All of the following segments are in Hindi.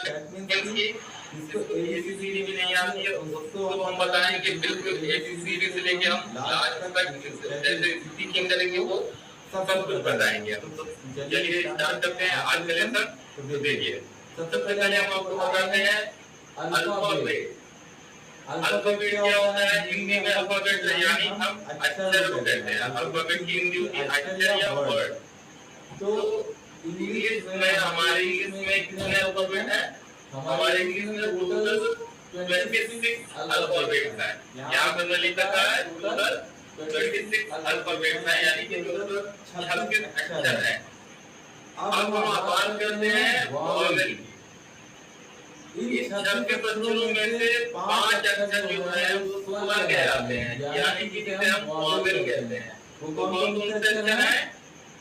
दैट मींस कि जिसको एबीसीडी भी नहीं आती है उसको हम बताएंगे बिल्कुल एबीसीडी से लेके हम लास्ट तक जैसे स्पीकिंग करेंगे वो सब कुछ बताएंगे हम। तो चलिए स्टार्ट करते हैं आज के लेसन। तो देखिए सबसे पहले हम आपको बताते हैं अल्फाबेट। अल्फाबेट क्या होता है? हिंदी में अल्फाबेट यानी हम अक्षर को कहते हैं। अल्फाबेट की हिंदी होती है अक्षर या वर्ड। तो इंग्लिश में हमारे इंग्लिश में कितने अल्फाबेट हैं? हमारे इंग्लिश में टोटल 26 अल्फाबेट है। यहाँ पे मैंने लिखा है टोटल 26 अल्फाबेट है, यानी कि टोटल 26 अक्षर है। अब हम बात करते हैं वॉवेल। इन 26 अक्षरों में से 5 अक्षर जो है वो स्वर कहलाते हैं, यानी कि जिसे हम वॉवेल कहते हैं। वो कौन कौन से अक्षर हैं?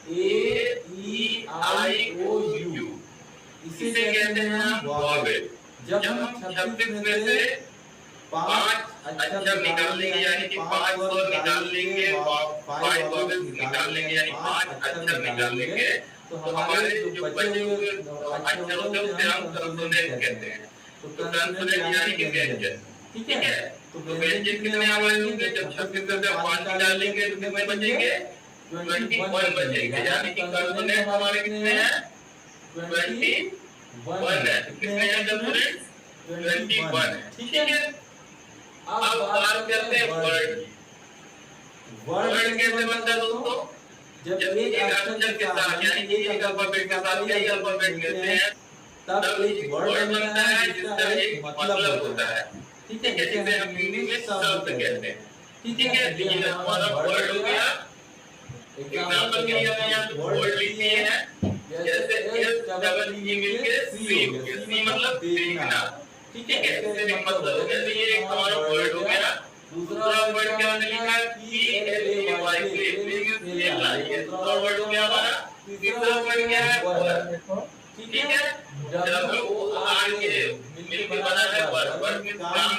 ए, ई, आई, ओ, यू। इसे कहते हैं हम वॉवेल। जब हम 26 में से 5 अक्षर निकाल लेंगे, यानी कि 5 स्वर निकाल लेंगे, 5 वॉवेल्स निकाल लेंगे, यानी 5 अक्षर निकाल लेंगे, तो हमारे जो बचे हुए अक्षर होते हैं उसे हम कंसोनेंट कहते हैं। तो कंसोनेंट यानी कि व्यंजन। ठीक है, तो व्यंजन कितने हमारे होंगे? जब 26 में से 5 निकाल लेंगे तो कितने बचेंगे? 21 बचेंगे, यानी कि कंसोनेंट हमारे कितने हैं? 21 है। कितने हैं कंसोनेंट? 21 है। ठीक है, अब बात करते हैं वर्ड। वर्ड कैसे बनता है दोस्तों? जब एक अक्षर के साथ यानी एक अल्फाबेट के साथ कई अल्फाबेट मिलते हैं तब एक वर्ड बनता है जिसका एक मतलब होता है। ठीक है, जैसे हम इंग्लिश में शब्द कहते हैं। ठीक है, ये हमारा वर्ड हो गया। एग्जांपल के लिए हम यहाँ पे वर्ड लिखते हैं, जैसे एस डबल ई मिलके सी हो गया। सी मतलब देखना। ठीक है, इससे मतलब हो गया। ये एक हमारा वर्ड हो गया। दूसरा वर्ड क्या लिखा है? P L A Y play. ये दूसरा वर्ड हो गया हमारा। तीसरा वर्ड क्या है? वर्ड। ठीक है, डब्ल्यू ओ आर के मिलके बना है वर्ड। वर्ड में काम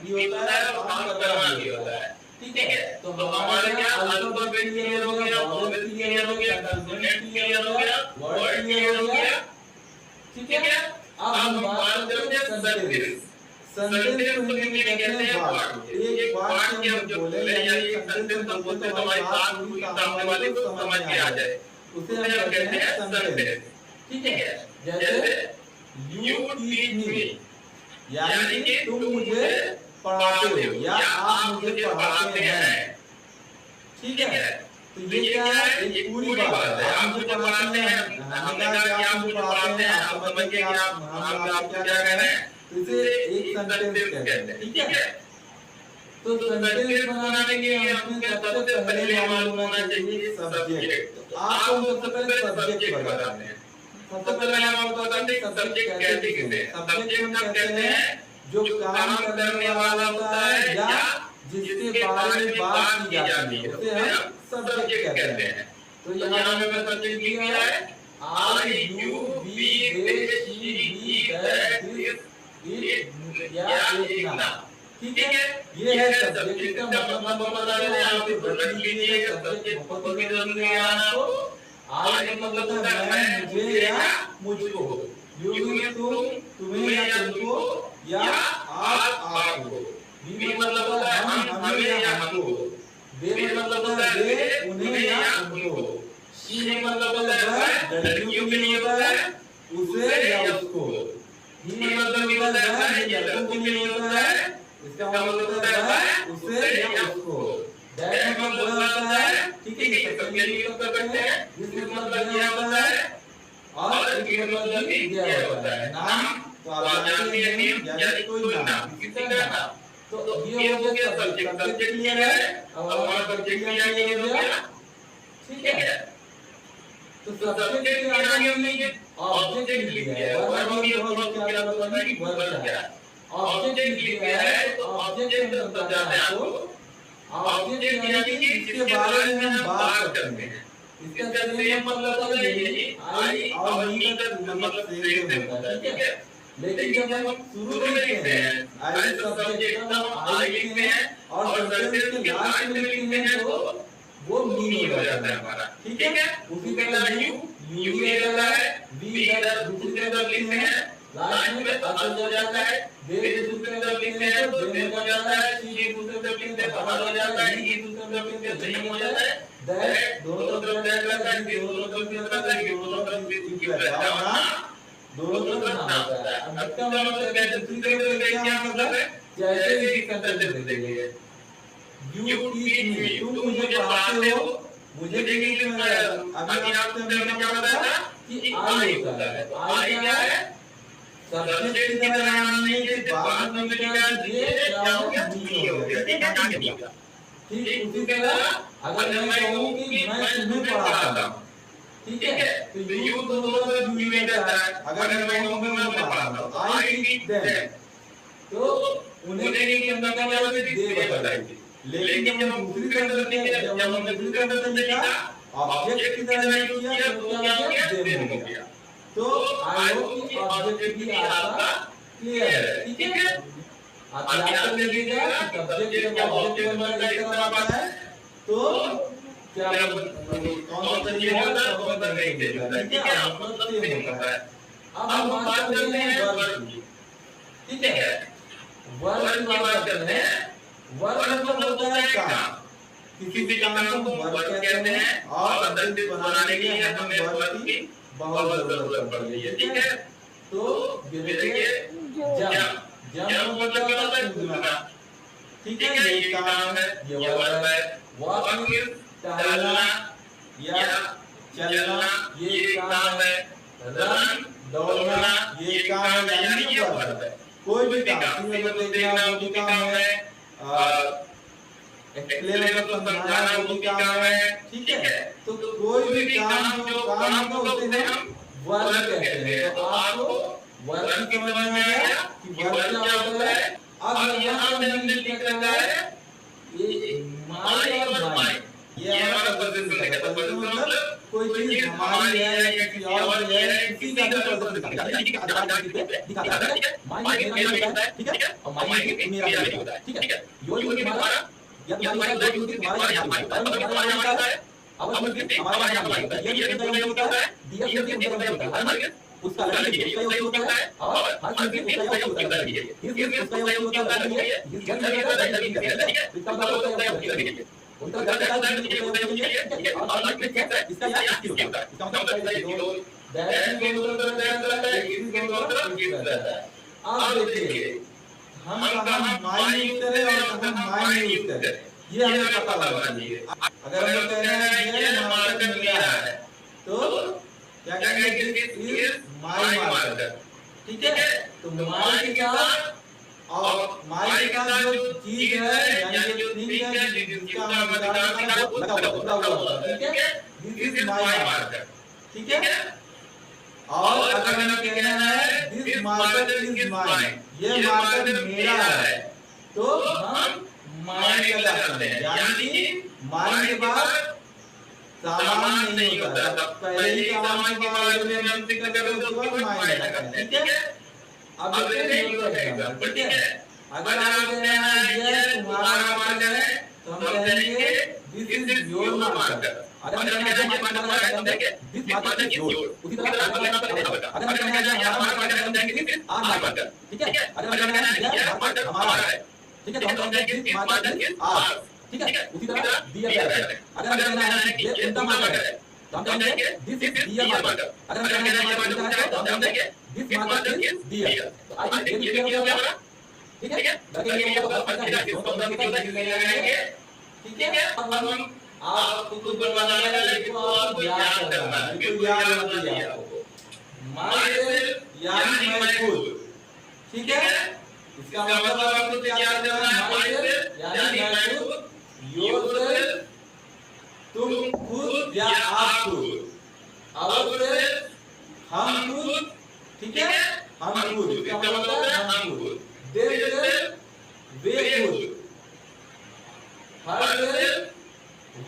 भी होता है और काम करना भी होता है। ठीक है, तो हमारे क्या अल्फाबेट क्लियर हो गया, वॉवेल क्लियर हो गया, कंसोनेंट क्लियर हो गया, वर्ड क्लियर हो गया। ठीक है, अब हम बात करते हैं सेंटेंस। सेंटेंस को हिंदी में कहते हैं वाक्य। एक वाक्य हम जो बोले या एक सेंटेंस हम बोलते हैं तो हमारी बात पूरी सामने वाले को समझ में आ जाए, उसे हम कहते हैं सेंटेंस। ठीक है, जैसे यू टीच मी, यानी कि तुम मुझे पढ़ाते हो या आप मुझे पढ़ाते हैं। ठीक है, तो ये क्या है? ये पूरी बात है। आप मुझे पढ़ाते हैं, हमने कहा कि आप मुझे पढ़ाते हैं, आप समझ गए कि आप हम आपको क्या कह रहे हैं, इसे एक सेंटेंस कहते हैं। ठीक है, तो सेंटेंस बनाने के लिए हमें सबसे पहले मालूम होना चाहिए सब्जेक्ट। तो आपको सबसे पहले सब्जेक्ट बताते हैं। सबसे पहले हम आपको बताते हैं सब्जेक्ट कहते किसे हैं। सब्जेक्ट हम कहते हैं जो काम करने वाला होता है या जिसके बारे में बात की जाती है उसे हम सब्जेक्ट कहते हैं। तो यहाँ पे मैं सब्जेक्ट लिख दिया है I you we they she he that this it या एक ना। ठीक है, ये है सब्जेक्ट का मतलब हम बता रहे हैं। आप बदल लीजिए सब्जेक्ट को भी जरूरत नहीं है आपको। आई का मतलब होता है मैं, मुझे या मुझको। यू मीन तुम, तुम्हें या तुमको, या आप आपको। वी मतलब होता है हम, हमें या हमको। दे मतलब होता है वे, उन्हें या उनको। शी मतलब होता है लड़कियों के लिए होता है, उसे या उसको। ही मतलब होता है ये लड़कों के लिए होता है, इसका मतलब होता है उसे या उसको। दैट मतलब होता है, ठीक है, ये सब के लिए यूज कर सकते हैं। जिस मतलब यह होता है और इसका मतलब भी यह होता है। नाम तो आप जानते हैं, यानी कोई नाम, किसी का नाम। तो ये हो गया सब्जेक्ट। सब्जेक्ट क्लियर है। अब हमारा सब्जेक्ट क्लियर हो गया। ठीक है, तो सब्जेक्ट के आगे हमने ऑब्जेक्ट लिख दिया है। वर्ब भी बहुत क्या मतलब है कि वर्ब क्या है। ऑब्जेक्ट लिख दिया है तो ऑब्जेक्ट हम बताते हैं आपको। ऑब्जेक्ट यानी कि जिसके बारे में हम बात करते हैं। इसका सेम मतलब होता है यही, आई और मी का मतलब सेम होता है। ठीक है, लेकिन जब हम शुरू में लिखते हैं आई सब्जेक्ट तब आई लिखते हैं और सेंटेंस के लास्ट में लिखते हैं तो वो मी हो जाता है हमारा। ठीक है, उसी तरह यू यू भी रहता है, वी इधर दूसरी तरफ लिखते हैं लास्ट में अच हो जाता है, दे दूसरी तरफ लिखते हैं तो देम हो जाता है, सी दूसरी तरफ लिखते हैं तो हर हो जाता है, ई दूसरी तरफ लिखते हैं तो नहीं हो जाता है, दैट दोनों तरफ दैट रहता है, दोनों तरफ रहता है, दोनों तरफ इफ रहता है ना, दोनों तरफ ना होता है। अब इसका मतलब है दूसरी तरफ क्या मतलब है, जैसे इसी सेंटेंस देखिए, यू टीच मी, तुम मुझे पढ़ाते हो, मुझे देखिए अभी आपसे हमने क्या बताया कि आई होता है, तो आई क्या है, सब्जेक्ट की तरह जानने के बाद में क्या ये क्या हो गया, नहीं हो गया, ठीक है आगे निकला। ठीक उसी तरह अगर मैं कहूं कि मैं तुम्हें पढ़ाता हूं, ठीक है, तो यू दोनों तरफ यू रहता है, अगर मैं कहूं कि मैं पढ़ाता हूं, आई टीच देम, तो उन्हें नहीं करने का मतलब दे बताएगी। लेकिन जब हम दूसरी तरफ लिखेंगे, जब हम दूसरी तरफ लिखा ऑब्जेक्ट की तरह नहीं किया तो क्या हो गया, देम हो गया। तो आई होप कि ऑब्जेक्ट भी आपका क्लियर है, ठीक है। आप याद कर लीजिएगा कि सब्जेक्ट जब ऑब्जेक्ट बनकर इस तरह आता है तो क्या कौन सा तरीका होता है, कौन सा नहीं देता है, ठीक है, मतलब सेम होता है। अब हम बात करते हैं वर्ब की, ठीक है, वर्ब की बात करते हैं। वर्ब मतलब होता है काम, किसी काम को वर्ब कहते हैं और सेंटेंस बनाने के लिए हमें वर्ब की बहुत जरूरत पड़ती है, ठीक है। तो देखिए जब मतलब क्या होता है कूदना, ठीक है, ये काम है, ये वर्ब है। वॉक मींस टहलना या चलना, ये काम है। रन दौड़ना, ये काम है, यानी ये वर्ब है। कोई भी काम मतलब देखना वो भी काम है, एक्सप्लेन मतलब समझाना वो भी काम है, ठीक है। तो कोई भी काम जो काम होगा उसे हम वर्ब कहते हैं। तो आपको वर्ब की समझ में आ गया कि वर्ब क्या होता है। अब यहाँ पे हमने लिख रखा है ये माई और माई, ये हमारा पोजीशन है। पोजीशन मतलब कोई चीज हमारी है या किसी और की है, किसी का भी पोजीशन दिखाता है, ठीक है, दिखाता है। माई मेरा होता है, ठीक है, और माई मेरा होता है, ठीक है। योर तुम्हारा या तुम्हारा जो यूज तुम्हारा यहाँ होता है, तुम्हारा होता है। अब उसमें हमारा यहाँ होता है, ये कितना यूज होता है, दिया कितना यूज होता है, उसका अलग उसका यूज होता है और हर चीज में उसका यूज होता है। ये उसका यूज होता है, ये जल्दी करता है, जल्दी करता है, इसका मतलब होता है उनका गलत है, इसका यूज होता है और अलग क्या है, इसका या इसकी होता है। इसका मतलब है ये दो दैट के दोनों तरफ रहता है, इसकी दोनों तरफ रहता है। अब देखिए हम कहां माई यूज करें और कहां माई यूज करें, ये हमें पता होना चाहिए। अगर हम कह रहे हैं ये मार्कर मेरा है तो क्या कहेंगे, दिस इज माय मार्कर, ठीक है। तो माई के साथ और माई के साथ जो चीज है यानी जो थिंग है जिसका हम निकालना वो लगा हुआ है, ठीक है, दिस इज माय मार्कर, ठीक है। और अगर हमें कहना है दिस मार्कर इज माइन, ये मार्कर मेरा है, तो हम माइन लगा सकते हैं, यानी कि माइन के बाद सामान नहीं होता है, पहले ही सामान के बारे में हम जिक्र कर रहे हैं, उसके बाद माइन लगाते हैं, ठीक है। अब देखते हैं एग्जांपल, ठीक है। अगर आप कहना है ये तुम्हारा मार्कर है तो हम कहेंगे दिस इज योर मार्कर। अगर हम कहना है ये मार्कर है तो हम कहेंगे दिस मार्कर इज योर। उसी तरह अगर हम कहना है ये हमारा मार्कर है तो हम कहेंगे दिस इज आवर मार्कर, ठीक है। अगर हम कहना है ये मार्कर हमारा है, ठीक है, तो हम कहेंगे दिस मार्कर इज आवर, ठीक है। उसी तरह दियर है, अगर हम कहना है ये उनका मार्कर है तो हम कहेंगे दिस इज दियर मार्कर। अगर हम कहना है ये मार्कर है तो हम कहेंगे दिस मार्कर इज दियर। तो आज ये क्लियर हो गया हमारा, ठीक है। लगेंगे ये बहुत अच्छा है, दोनों तरफ के चीज लगाएंगे, ठीक है। अब हम आपको खुद बनवाना है, लेकिन आपको याद करना है, बिल्कुल याद होना चाहिए आपको। माई सेल्फ यानी मैं खुद, ठीक है। इसका मतलब आपको याद करना है, माई सेल्फ यानी मैं खुद, योरसेल्फ तुम खुद या आप खुद, आवरसेल्फ हम खुद, ठीक है, हम खुद, इसका मतलब है हम खुद। देमसेल्फ वे खुद, हरसेल्फ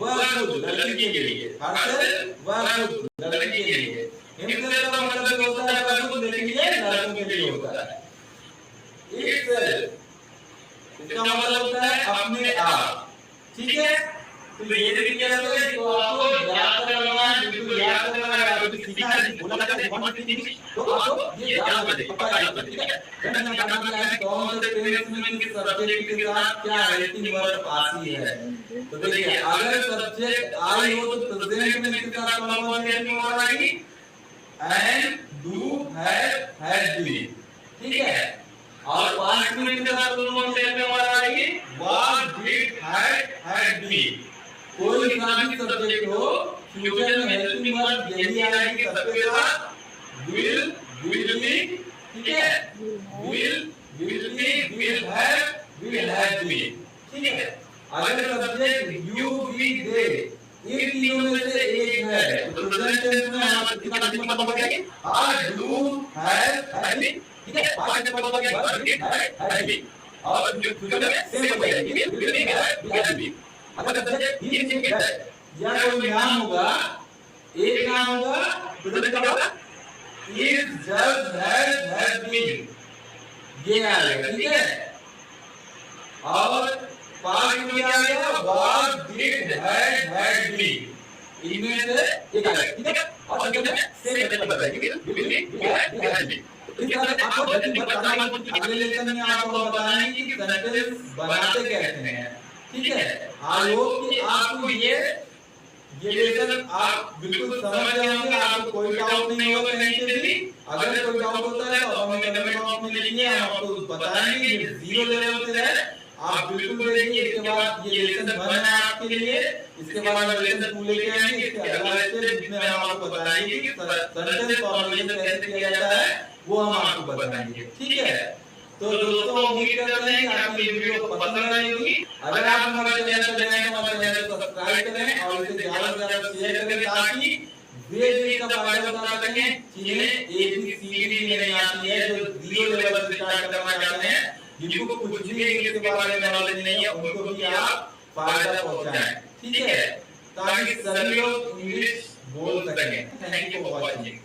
वह खुद लड़की के लिए, हरसेल्फ वह खुद लड़की के लिए। हिमसेल्फ का मतलब होता है वह खुद, लेकिन ये लड़कों के लिए होता है। इटसेल्फ इसका मतलब होता है अपने आप, ठीक है। तो ये देखिए तो आपको याद करना है, बिल्कुल याद करना है, आपको सीखना है, बोला जाता है 150 इंग्लिश, तो आपको ये याद रखें, पक्का याद रखें, ठीक है। गणना करना है कौन से टेंस में किस सब्जेक्ट के साथ क्या हेल्पिंग वर्ब आती है। तो देखिए अगर सब्जेक्ट आई हो तो प्रेजेंट में किसके साथ कौन सी हेल्पिंग वर्ब आएगी, and, do, have, had been, ठीक है। और पास्ट में किसके साथ कौन सी हेल्पिंग वर्ब आएगी, वाज, डिड, हैड बीन। कोई सा भी सब्जेक्ट हो फ्यूचर में हेल्पिंग वर्ब यही आएगी सबके साथ, विल, विल बी, ठीक है, will be, will have been, ठीक है। अगर सब्जेक्ट यू, वी, दे इन तीनों में से एक है तो प्रेजेंट टेंस में हम कितना हेल्पिंग वर्ब बताएंगे, आर, डू, हैव बीन, ठीक है। पास्ट में बताएंगे वर्ब, डिड, हैड बीन, और फ्यूचर में सेम बताएंगे, विल बी, हैव बीन। अगर सब्जेक्ट ही इज है या कोई नाम होगा, एक नाम होगा प्रेजेंट क्या होगा, इज, जस्ट, हैज बीन, ये आ गया, ठीक है। और पास्ट में क्या आ गया, वाज, डिड, हैड बीन, इनमें से एक आ गया, ठीक है। और फ्यूचर में सेम बताएंगे, विल बी, हैव बीन। इस तरह से आपको हेल्पिंग वर्ब बताना है। अगले लेसन में आपको बताएंगे कि सेंटेंस बनाते कैसे हैं, ठीक है। आई होप कि आपको ये लेसन आप बिल्कुल समझ गए होंगे, आपको कोई डाउट नहीं होगा कहीं से भी। अगर कोई डाउट होता है तो हमें कमेंट बॉक्स में लिखिए, हम आपको बताएंगे। ये 0 लेवल से है, आप बिल्कुल देखिए। इसके बाद ये लेसन 1 है आपके लिए, इसके बाद हम लेसन 2 लेके आएंगे। इसके अगला स्टेप जिसमें हम आपको बताएंगे कि सेंटेंस फॉर्मेशन कैसे किया जाता है, वो हम आपको बताएंगे, ठीक है। तो दोस्तों उम्मीद करते हैं कि आपको ये वीडियो पसंद आई होगी। अगर आप हमारे चैनल पर नए हैं तो हमारे चैनल को सब्सक्राइब करें और इसे ज्यादा से ज्यादा शेयर करें ताकि वे जो इसका फायदा उठा सकें, जिन्हें ABCD नहीं आती है, जो 0 लेवल से स्टार्ट करना चाहते हैं, जिनको कुछ भी इंग्लिश के बारे में नॉलेज नहीं है, उनको भी आप फायदा पहुंचाएं, ठीक है, ताकि सभी लोग इंग्लिश बोल सकें। Thank you for watching.